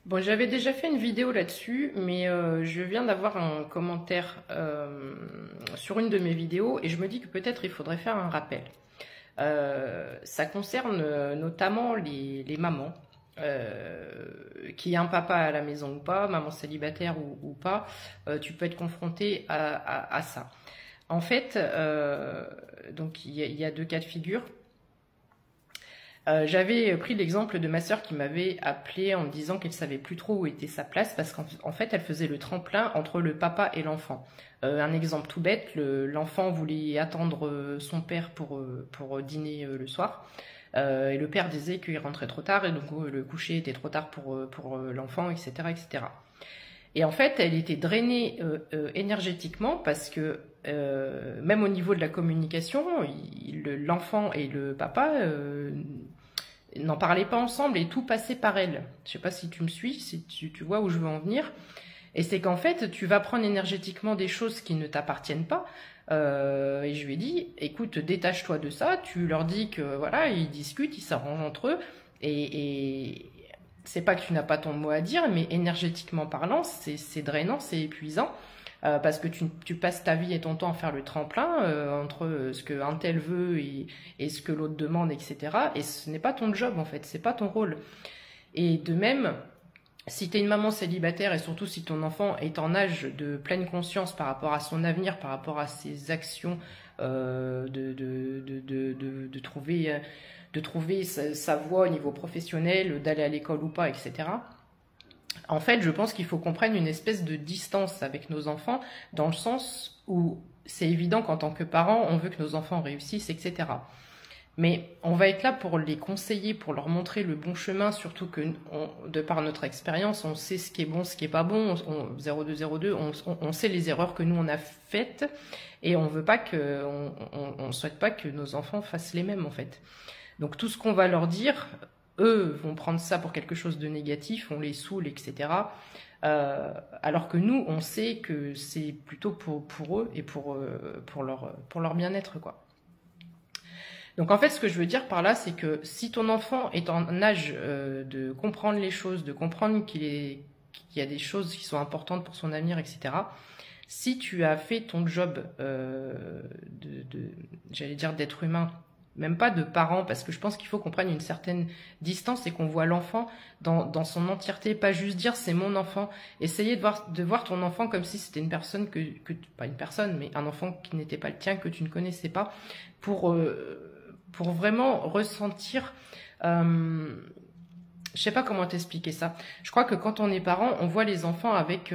Bon, j'avais déjà fait une vidéo là-dessus, mais je viens d'avoir un commentaire sur une de mes vidéos et je me dis que peut-être il faudrait faire un rappel. Ça concerne notamment les mamans, qui ait un papa à la maison ou pas, maman célibataire ou pas, tu peux être confronté à ça. En fait, donc il y a deux cas de figure. J'avais pris l'exemple de ma sœur qui m'avait appelé en me disant qu'elle savait plus trop où était sa place parce qu'en fait elle faisait le tremplin entre le papa et l'enfant. Un exemple tout bête, l'enfant voulait attendre son père pour dîner le soir. Et le père disait qu'il rentrait trop tard et donc le coucher était trop tard pour l'enfant, etc., etc. Et en fait, elle était drainée énergétiquement parce que même au niveau de la communication, l'enfant et le papa n'en parlaient pas ensemble et tout passait par elle. Je sais pas si tu me suis, si tu vois où je veux en venir. Et c'est qu'en fait, tu vas prendre énergétiquement des choses qui ne t'appartiennent pas. Et je lui ai dit, écoute, détache-toi de ça. Tu leur dis que voilà, ils discutent, ils s'arrangent entre eux. Et c'est pas que tu n'as pas ton mot à dire, mais énergétiquement parlant, c'est drainant, c'est épuisant. Parce que tu passes ta vie et ton temps à faire le tremplin entre ce que un tel veut et ce que l'autre demande, etc. Et ce n'est pas ton job en fait, c'est pas ton rôle. Et de même, si tu es une maman célibataire et surtout si ton enfant est en âge de pleine conscience par rapport à son avenir, par rapport à ses actions, de trouver sa voie au niveau professionnel, d'aller à l'école ou pas, etc. En fait, je pense qu'il faut qu'on prenne une espèce de distance avec nos enfants, dans le sens où c'est évident qu'en tant que parents, on veut que nos enfants réussissent, etc. Mais on va être là pour les conseiller, pour leur montrer le bon chemin, surtout que de par notre expérience, on sait ce qui est bon, ce qui est pas bon. 0202, on sait les erreurs que nous on a faites et on veut pas que, on souhaite pas que nos enfants fassent les mêmes en fait. Donc tout ce qu'on va leur dire, eux vont prendre ça pour quelque chose de négatif, on les saoule, etc. Alors que nous, on sait que c'est plutôt pour eux et pour leur bien-être, quoi. Donc en fait, ce que je veux dire par là, c'est que si ton enfant est en âge de comprendre les choses, de comprendre qu'il y a des choses qui sont importantes pour son avenir, etc., si tu as fait ton job j'allais dire d'être humain, même pas de parent, parce que je pense qu'il faut qu'on prenne une certaine distance et qu'on voit l'enfant dans son entièreté, pas juste dire c'est mon enfant. Essayer de voir ton enfant comme si c'était une personne pas une personne, mais un enfant qui n'était pas le tien, que tu ne connaissais pas, pour vraiment ressentir. Je sais pas comment t'expliquer ça. Je crois que quand on est parent, on voit les enfants avec,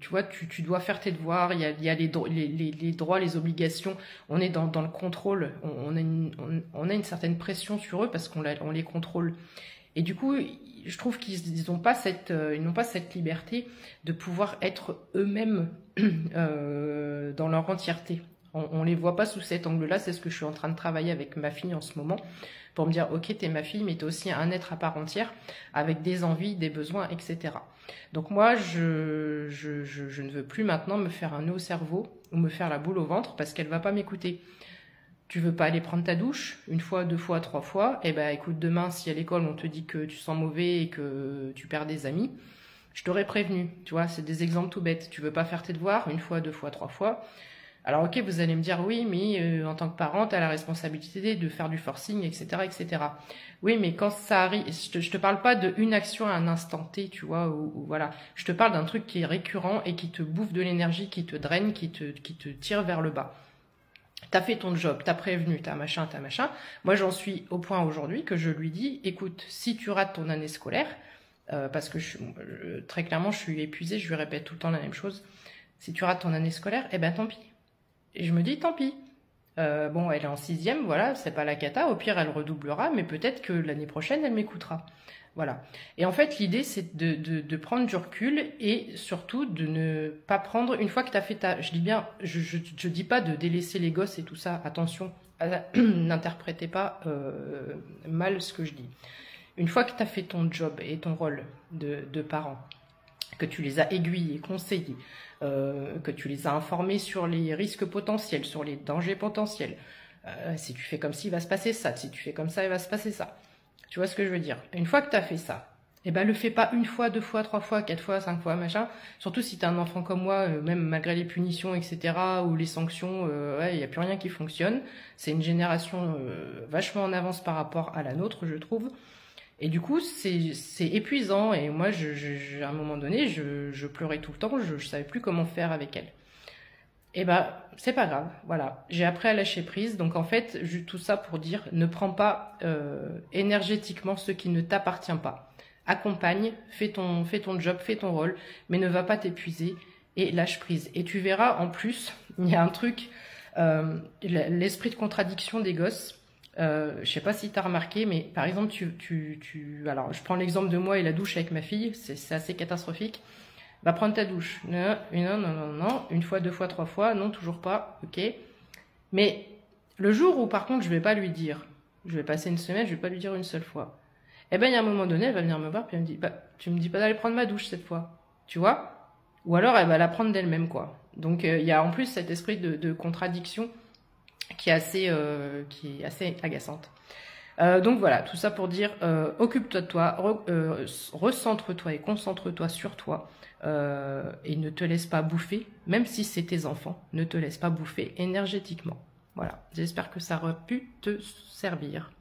tu vois, tu dois faire tes devoirs, il y a les droits, les obligations, on est dans le contrôle, on a une certaine pression sur eux parce on les contrôle. Et du coup, je trouve qu'ils n'ont pas ils n'ont pas cette liberté de pouvoir être eux-mêmes dans leur entièreté. On les voit pas sous cet angle-là, c'est ce que je suis en train de travailler avec ma fille en ce moment, pour me dire, ok, t'es ma fille, mais t'es aussi un être à part entière, avec des envies, des besoins, etc. Donc moi, je ne veux plus maintenant me faire un nœud au cerveau, ou me faire la boule au ventre, parce qu'elle va pas m'écouter. Tu veux pas aller prendre ta douche, une fois, deux fois, trois fois, eh ben écoute, demain, si à l'école on te dit que tu sens mauvais et que tu perds des amis, je t'aurais prévenu, tu vois, c'est des exemples tout bêtes. Tu veux pas faire tes devoirs, une fois, deux fois, trois fois. Alors ok, vous allez me dire oui, mais en tant que parent, tu as la responsabilité de faire du forcing, etc., etc. Oui, mais quand ça arrive, je te parle pas de une action à un instant T, tu vois, ou voilà. Je te parle d'un truc qui est récurrent et qui te bouffe de l'énergie, qui te draine, qui te tire vers le bas. T'as fait ton job, t'as prévenu, t'as machin, t'as machin. Moi, j'en suis au point aujourd'hui que je lui dis, écoute, si tu rates ton année scolaire, parce que très clairement, je suis épuisée, je lui répète tout le temps la même chose. Si tu rates ton année scolaire, eh ben tant pis. Et je me dis, tant pis. Bon, elle est en sixième, voilà, c'est pas la cata. Au pire, elle redoublera, mais peut-être que l'année prochaine, elle m'écoutera. Voilà. Et en fait, l'idée, c'est de prendre du recul et surtout de ne pas prendre, une fois que tu as fait ta... Je dis bien, je dis pas de délaisser les gosses et tout ça, attention, n'interprétez pas mal ce que je dis. Une fois que tu as fait ton job et ton rôle de parent, que tu les as aiguillés, conseillés, que tu les as informés sur les risques potentiels, sur les dangers potentiels. Si tu fais comme ci, il va se passer ça. Si tu fais comme ça, il va se passer ça. Tu vois ce que je veux dire? Une fois que tu as fait ça, Eh ben, le fais pas une fois, deux fois, trois fois, quatre fois, cinq fois, machin. Surtout si t'as un enfant comme moi, même malgré les punitions, etc., ou les sanctions, ouais, il y a plus rien qui fonctionne. C'est une génération vachement en avance par rapport à la nôtre, je trouve. Et du coup, c'est épuisant. Et moi, à un moment donné, je pleurais tout le temps. Je savais plus comment faire avec elle. Et bah, c'est pas grave. Voilà, j'ai appris à lâcher prise. Donc en fait, tout ça pour dire, ne prends pas énergétiquement ce qui ne t'appartient pas. Accompagne, fais ton job, fais ton rôle, mais ne va pas t'épuiser et lâche prise. Et tu verras, en plus, il y a un truc, l'esprit de contradiction des gosses. Je sais pas si tu as remarqué, mais par exemple, alors je prends l'exemple de moi et la douche avec ma fille, c'est assez catastrophique. Va prendre ta douche. Non, non, non, non, non. Une fois, deux fois, trois fois. Non, toujours pas. Ok. Mais le jour où, par contre, je vais pas lui dire, je vais passer une semaine, je vais pas lui dire une seule fois. Eh ben, il y a un moment donné, elle va venir me voir, puis elle me dit, bah, tu me dis pas d'aller prendre ma douche cette fois. Tu vois? Ou alors, elle va la prendre d'elle-même, quoi. Donc, il y a en plus cet esprit de contradiction qui est assez agaçante. Donc voilà, tout ça pour dire, occupe-toi de toi, recentre-toi et concentre-toi sur toi, et ne te laisse pas bouffer, même si c'est tes enfants, ne te laisse pas bouffer énergétiquement. Voilà, j'espère que ça aurait pu te servir.